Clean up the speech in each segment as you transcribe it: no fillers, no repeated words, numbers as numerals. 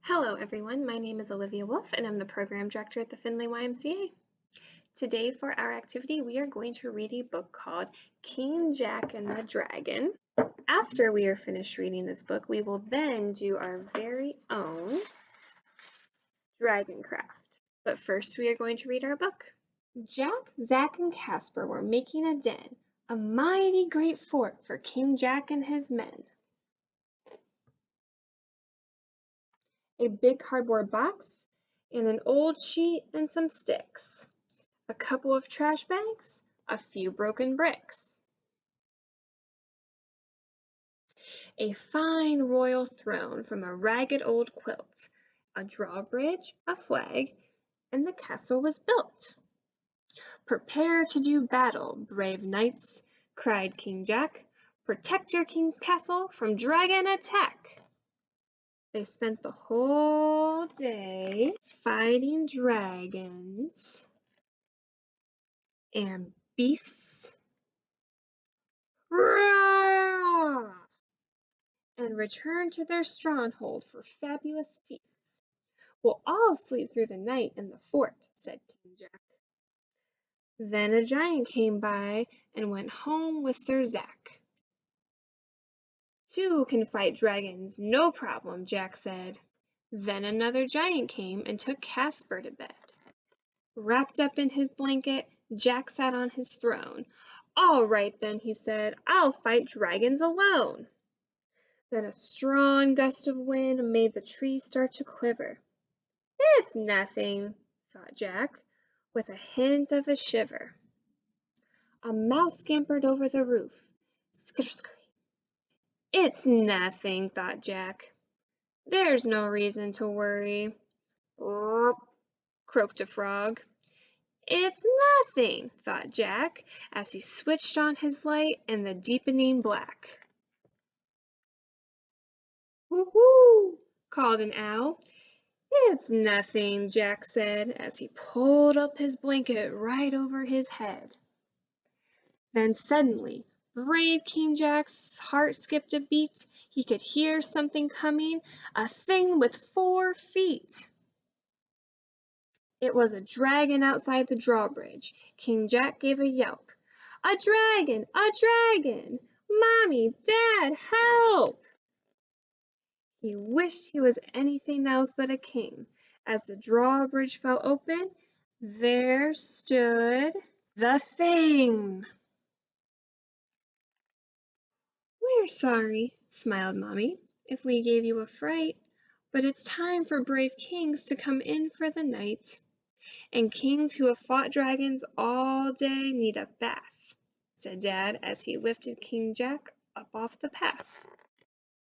Hello everyone, my name is Olivia Wolf and I'm the Program Director at the Findlay YMCA. Today for our activity we are going to read a book called King Jack and the Dragon. After we are finished reading this book, we will then do our very own dragon craft. But first we are going to read our book. Jack, Zack, and Casper were making a den, a mighty great fort for King Jack and his men. A big cardboard box, and an old sheet and some sticks, a couple of trash bags, a few broken bricks. A fine royal throne from a ragged old quilt, a drawbridge, a flag, and the castle was built. Prepare to do battle, brave knights, cried King Jack. Protect your king's castle from dragon attack. They spent the whole day fighting dragons and beasts. Roar! And returned to their stronghold for fabulous feasts. We'll all sleep through the night in the fort, said King Jack. Then a giant came by and went home with Sir Zack. Two can fight dragons, no problem, Jack said. Then another giant came and took Casper to bed. Wrapped up in his blanket, Jack sat on his throne. All right then, he said, I'll fight dragons alone. Then a strong gust of wind made the trees start to quiver. It's nothing, thought Jack, with a hint of a shiver. A mouse scampered over the roof. Skitter-scree. It's nothing, thought Jack. There's no reason to worry. Burp, croaked a frog. It's nothing, thought Jack, as he switched on his light in the deepening black. Woo-hoo, called an owl. It's nothing, Jack said, as he pulled up his blanket right over his head. Then suddenly, brave King Jack's heart skipped a beat. He could hear something coming, a thing with 4 feet. It was a dragon outside the drawbridge. King Jack gave a yelp. A dragon! A dragon! Mommy, Dad, help! He wished he was anything else but a king. As the drawbridge fell open, there stood the thing. We're sorry, smiled Mommy, if we gave you a fright, but it's time for brave kings to come in for the night. And kings who have fought dragons all day need a bath, said Dad as he lifted King Jack up off the path.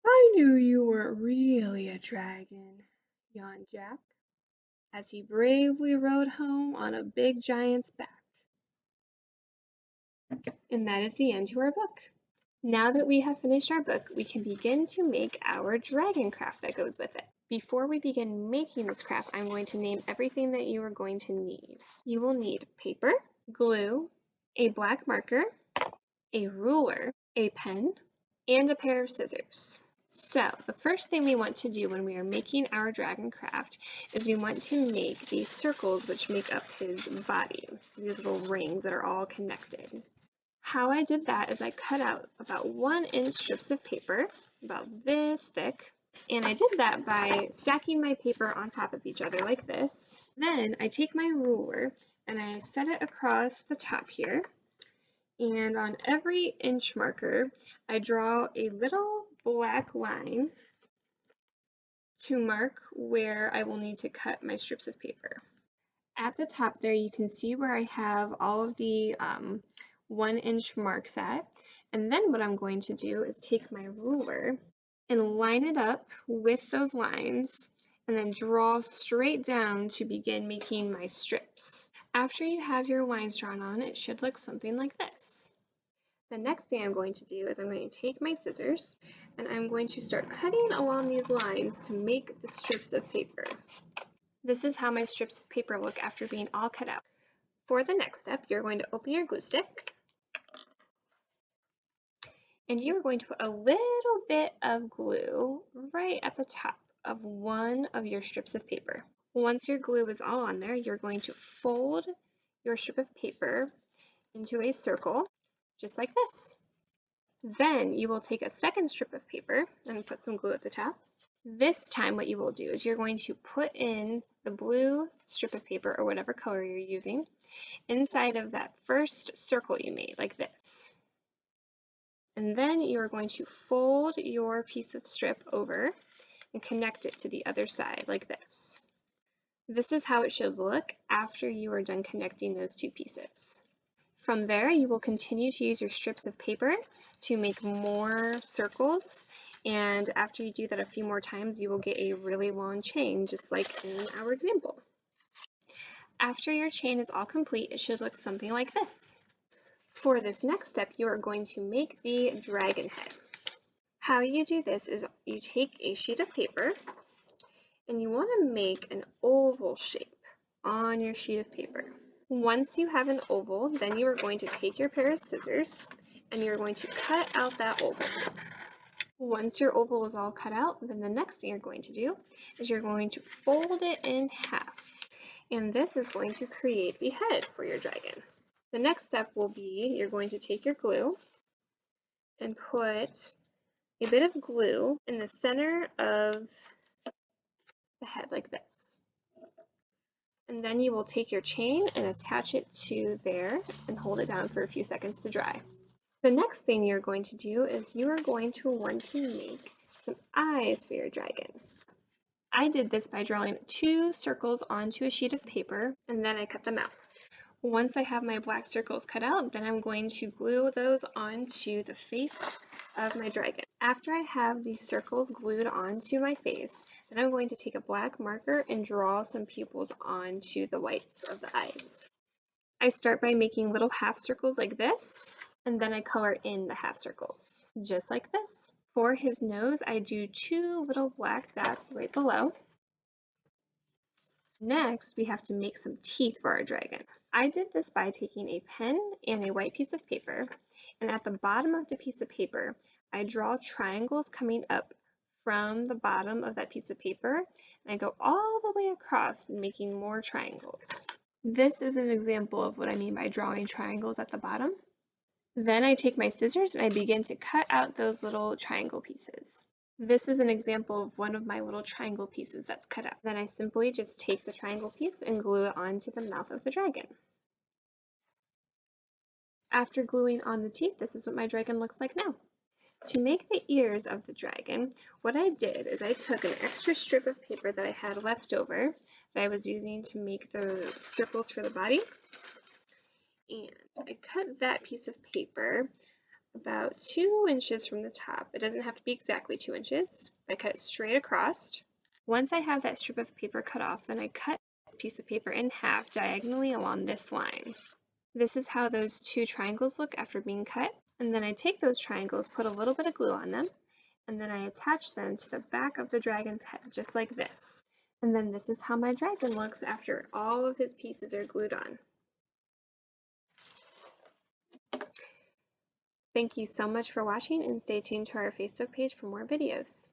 I knew you weren't really a dragon, yawned Jack, as he bravely rode home on a big giant's back. And that is the end to our book. Now that we have finished our book, we can begin to make our dragon craft that goes with it. Before we begin making this craft, I'm going to name everything that you are going to need. You will need paper, glue, a black marker, a ruler, a pen, and a pair of scissors. So the first thing we want to do when we are making our dragon craft is we want to make these circles which make up his body, these little rings that are all connected. How I did that is I cut out about 1-inch strips of paper, about this thick, and I did that by stacking my paper on top of each other like this. Then I take my ruler and I set it across the top here, and on every inch marker I draw a little black line to mark where I will need to cut my strips of paper. At the top there you can see where I have all of the 1-inch marks at, and then what I'm going to do is take my ruler and line it up with those lines and then draw straight down to begin making my strips. After you have your lines drawn on, it should look something like this. The next thing I'm going to do is I'm going to take my scissors and I'm going to start cutting along these lines to make the strips of paper. This is how my strips of paper look after being all cut out. For the next step, you're going to open your glue stick and you're going to put a little bit of glue right at the top of one of your strips of paper. Once your glue is all on there, you're going to fold your strip of paper into a circle, just like this. Then you will take a second strip of paper and put some glue at the top. This time what you will do is you're going to put in the blue strip of paper or whatever color you're using inside of that first circle you made, like this. And then you're going to fold your piece of strip over and connect it to the other side, like this. This is how it should look after you are done connecting those two pieces. From there, you will continue to use your strips of paper to make more circles, and after you do that a few more times, you will get a really long chain, just like in our example. After your chain is all complete, it should look something like this. For this next step, you are going to make the dragon head. How you do this is you take a sheet of paper and you want to make an oval shape on your sheet of paper. Once you have an oval, then you are going to take your pair of scissors and you're going to cut out that oval. Once your oval is all cut out, then the next thing you're going to do is you're going to fold it in half. And this is going to create the head for your dragon. The next step will be you're going to take your glue and put a bit of glue in the center of the head like this. And then you will take your chain and attach it to there and hold it down for a few seconds to dry. The next thing you're going to do is you are going to want to make some eyes for your dragon. I did this by drawing 2 circles onto a sheet of paper and then I cut them out. Once I have my black circles cut out, then I'm going to glue those onto the face of my dragon. After I have these circles glued onto my face, then I'm going to take a black marker and draw some pupils onto the whites of the eyes. I start by making little half circles like this, and then I color in the half circles, just like this. For his nose, I do 2 little black dots right below. Next, we have to make some teeth for our dragon. I did this by taking a pen and a white piece of paper, and at the bottom of the piece of paper, I draw triangles coming up from the bottom of that piece of paper, and I go all the way across making more triangles. This is an example of what I mean by drawing triangles at the bottom. Then I take my scissors and I begin to cut out those little triangle pieces. This is an example of one of my little triangle pieces that's cut out. Then I simply just take the triangle piece and glue it onto the mouth of the dragon. After gluing on the teeth, this is what my dragon looks like now. To make the ears of the dragon, what I did is I took an extra strip of paper that I had left over that I was using to make the circles for the body, and I cut that piece of paper about 2 inches from the top. It doesn't have to be exactly 2 inches. I cut it straight across. Once I have that strip of paper cut off, then I cut the piece of paper in half diagonally along this line. This is how those 2 triangles look after being cut. And then I take those triangles, put a little bit of glue on them, and then I attach them to the back of the dragon's head, just like this. And then this is how my dragon looks after all of his pieces are glued on. Thank you so much for watching and stay tuned to our Facebook page for more videos.